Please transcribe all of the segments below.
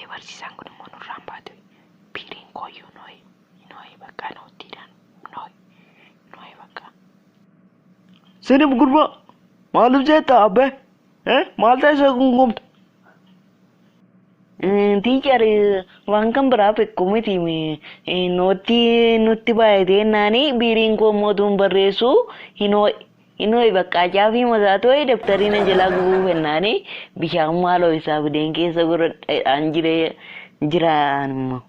barsiisaan kun immoo nurraan baate. Biiriin kooyyuu nooyi bakka noottiidhaan nooyi bakka. Sinif gurbaa maaliif jetta abbe? Maal ta'e isa gungumta? Teacher waan kan biraa beeku miti nutti baay'atee naani biiriin koo mootuun barreessu hinooyi bakka caafii masaa ta'e daftariin jalaa gubuu fennaani bishaan maaloo isaa bideen keessa godhadhaan jiraan immoo.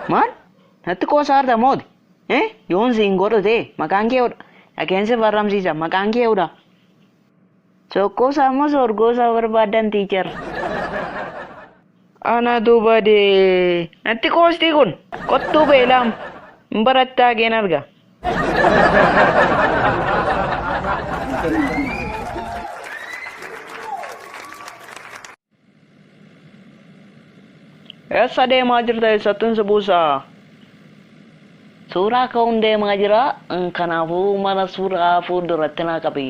Maal? Natti qoosaarta mooti? Yoon siin godhate maqaan kee oodha. Dhageensi barramsiisa maqaan kee oodha. Sokkoosaa moo sorgoosaa barbaadan teacher? Ana duuba dee natti qoostii kun kottuu beelaam barattaa keen arga. Eessa deemaa jirta eessattiin si buusaa? Suuraa ka'uun deemaa jira kanaafuu mana suuraa fuulduratti naa qabi.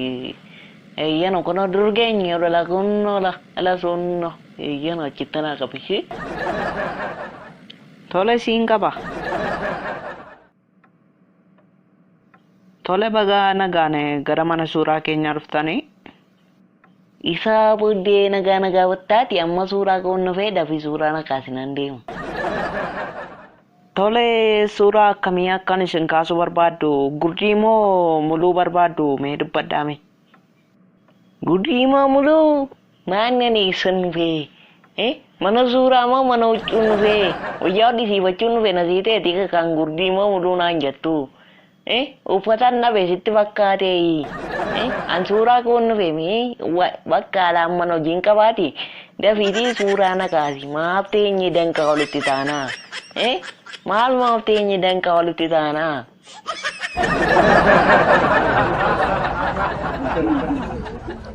Eeyyano kun dur geenye ola kunnola ala sunno eeyyano achitti naa qabi. Tole siin qaba. Tole baga nagaane gara mana suuraa keenyaa dhuftanii. Isaa booddee nagaa wattaati amma suuraa ka'uun dhufee dafii suuraa na kaasinan deemu. Tole suuraa akkamii akkan isin kaasuu barbaaddu gurdii moo muluu barbaaddu mee dubbadhaame? Gurdii moo muluu maannan eessan dhufee? Mana suuraa moo mana huccuun dhufee? Wayyaa hodhisiifachuun dhufee na sii ta'eeti kan gurdii moo muluu naan jettu? Uffataan nabe sitti fakkaatee an suuraa ka'uun dhufee mee bakka alaan mana hojiin qabaati dafiitii suuraa na kaasi maaf teenye danqa walitti taanaa? Maal maaf teenye danqa walitti taanaa?